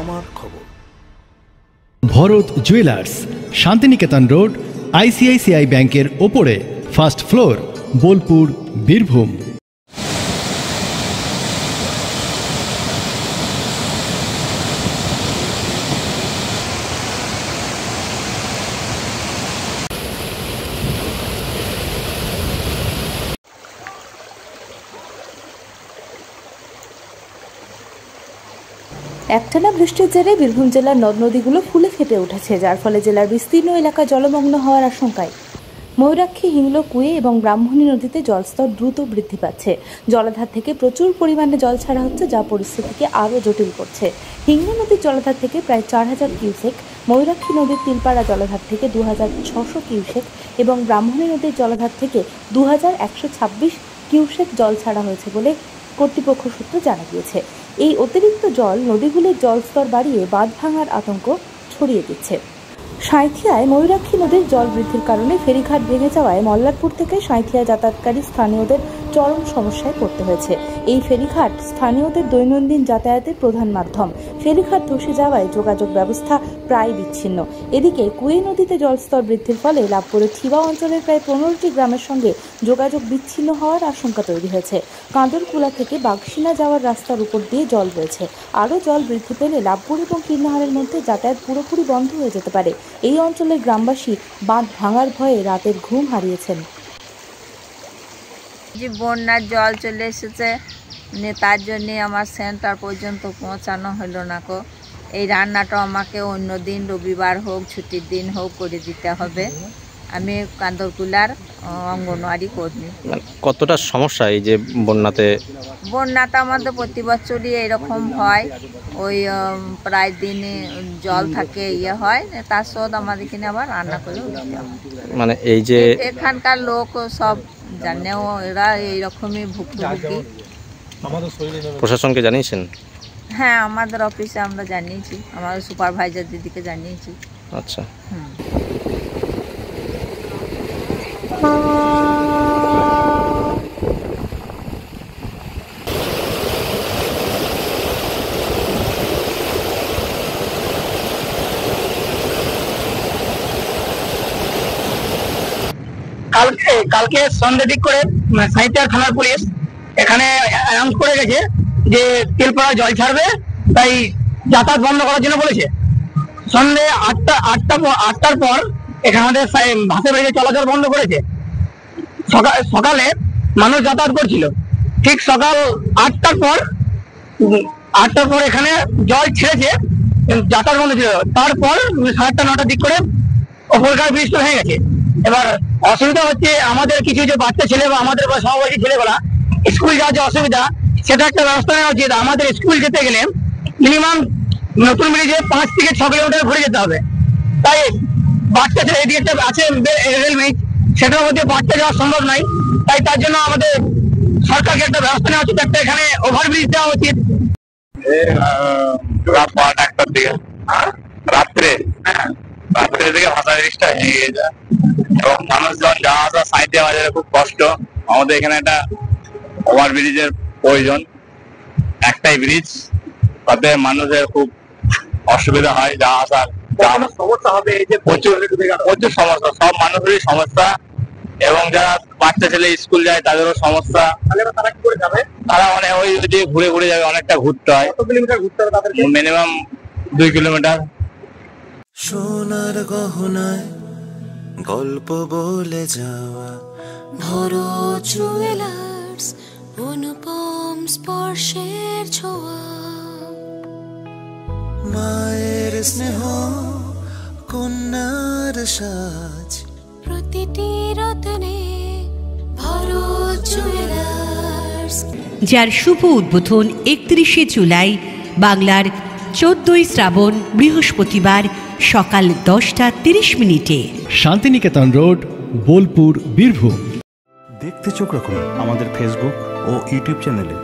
আমার খবর। Bharat jewellers, Shantiniketan road, ICICI ব্যাংকের ওপরে, ফার্স্ট ফ্লোর, বোলপুর, বীরভূম। একটানা বৃষ্টির জেরে বীরভূম জেলার নদ নদীগুলো ফুলে ফেটে উঠেছে, যার ফলে জেলার বিস্তীর্ণ এলাকা জলমগ্ন হওয়ার আশঙ্কায়। ময়ূরাক্ষী, হিংলো, কুয়ে এবং ব্রাহ্মণী নদীতে জলস্তর দ্রুত বৃদ্ধি পাচ্ছে। জলাধার থেকে প্রচুর পরিমাণে জল ছাড়া হচ্ছে, যা পরিস্থিতিকে আরও জটিল করছে। হিংলো নদীর জলাধার থেকে প্রায় 4000 কিউসেক, ময়ূরাক্ষী নদীর তিলপাড়া জলাধার থেকে 2600 কিউসেক এবং ব্রাহ্মণী নদীর জলাধার থেকে 2126 কিউসেক জল ছাড়া হয়েছে বলে কর্তৃপক্ষ সূত্রে জানা গিয়েছে। এই অতিরিক্ত জল নদীগুলির জলস্তর বাড়িয়ে বাঁধ ভাঙার আতঙ্ক ছড়িয়ে দিচ্ছে। সাঁইথিয়ায় ময়ূরাক্ষী নদীর জল বৃদ্ধির কারণে ফেরিঘাট ভেঙে যাওয়ায় মল্লারপুর থেকে সাঁইথিয়া যাতায়াতকারী স্থানীয়দের চরম সমস্যায় পড়তে হয়েছে। এই ফেরিঘাট স্থানীয়দের দৈনন্দিন যাতায়াতের প্রধান মাধ্যম। ফেরিঘাট ধসে যাওয়ায় যোগাযোগ ব্যবস্থা প্রায় বিচ্ছিন্ন। এদিকে কুয়ে নদীতে জলস্তর বৃদ্ধির ফলে লাভপুরের ঠিবা অঞ্চলের প্রায় 15টি গ্রামের সঙ্গে যোগাযোগ বিচ্ছিন্ন হওয়ার আশঙ্কা তৈরি হয়েছে। কাঁদরকুলা থেকে বাগসিনা যাওয়ার রাস্তার উপর দিয়ে জল রয়েছে। আরও জল বৃদ্ধি পেলে লাভপুর এবং কীর্ণহারের মধ্যে যাতায়াত পুরোপুরি বন্ধ হয়ে যেতে পারে। এই অঞ্চলের গ্রামবাসী বাঁধ ভাঙার ভয়ে রাতের ঘুম হারিয়েছেন। যে বন্যার জল চলে এসেছে, তার জন্যে আমার সেন্টার পর্যন্ত পৌঁছানো হলো না কো। এই রান্নাটা আমাকে অন্য দিন, রবিবার হোক, ছুটির দিন হোক, করে দিতে হবে। আমি কাঁদরকুলার অঙ্গনওয়াড়ি কর্মী। কতটা সমস্যা এই যে বন্যাতে? বন্যাটা আমাদের প্রতি বছরই এরকম হয়, ওই প্রায় দিনে জল থাকে, হয়, তার শোধ আমাদের কিনে আবার রান্না করে দিতে হয়। মানে এই যে এখানকার লোক সব জানেও, এরা এইরকমই ভুক্তভোগী। প্রশাসনকে জানিয়েছেন? হ্যাঁ, আমাদের অফিসে আমরা জানিয়েছি, আমাদের সুপারভাইজার দিদিকে জানিয়েছি। আচ্ছা। কালকে সন্ধ্যে দিক করে সাঁইথিয়া থানার পুলিশ এখানে অ্যানাউন্স করে গেছে যে তেলপাড়া জল ছাড়বে, তাই যাতায়াত বন্ধ করার জন্য বলেছে। সন্ধ্যে আটটার পর এখানে আমাদের ভাসে বাড়িতে চলাচল বন্ধ করেছে। সকালে মানুষ যাতায়াত করছিল, ঠিক সকাল 8টার পর এখানে জল ছেড়েছে, যাতায়াত বন্ধ ছিল। তারপর 8:30 9টার দিক করে ওপরকার ব্রিজটা হয়ে গেছে। এবার অসুবিধা হচ্ছে আমাদের কিছু যে বাচ্চা ছেলে বা আমাদের সহবাসী ছেলেগুলা স্কুল যাওয়ার যে অসুবিধা, সেটা একটা ব্যবস্থা নেওয়া উচিত। আমাদের স্কুল যেতে গেলে মিনিমাম নতুন ব্রিজে 5 থেকে 6 কিলোমিটার ঘুরে যেতে হবে। তাই বাচ্চা ছেলে এদিকে একটা আছে রেল ব্রিজ, সেটার মধ্যে বাচ্চা যাওয়া সম্ভব নয়। তাই তার জন্য আমাদের সরকারকে একটা ব্যবস্থা নেওয়া উচিত, একটা এখানে ওভারব্রিজ দেওয়া উচিত। রাত্রে থেকে ভাষা ব্রিজটা ভেঙে যায় এবং মানুষজন যাওয়া আসা সাঁইথিয়া বাজারে খুব কষ্ট। আমাদের এখানে একটা ওভারব্রিজের প্রয়োজন, একটাই ব্রিজ, তাতে মানুষের খুব অসুবিধা হয়, যাওয়া আসার সমস্যা হবে। এই যে প্রচুর সমস্যা, সব মানুষেরই সমস্যা, এবং যারা বাচ্চা ছেলে স্কুল যায় তাদেরও সমস্যা। তারা কি করে যাবে? তারা মানে ওই যে ঘুরে ঘুরে যাবে, অনেকটা ঘুরতে হয়। কত কিলোমিটার ঘুরতে হবে তাদেরকে? Minimum 2 kilometre. সোনার গহনায় গল্প বলে যাওয়া ভরত জুয়েলার্স, অনুপম স্পর্শের ছোঁয়া, মায়ের স্নেহ, কন্যার সাজ, প্রতিটি রত্নে ভরত জুয়েলার্স। যার শুভ উদ্বোধন 31শে জুলাই, বাংলার 14ই শ্রাবণ, বৃহস্পতিবার সকাল 10:30 শান্তিনিকেতন রোড, বোলপুর, বীরভূম। দেখতে চোখ রাখুন আমাদের ফেসবুক ও ইউটিউব চ্যানেলে।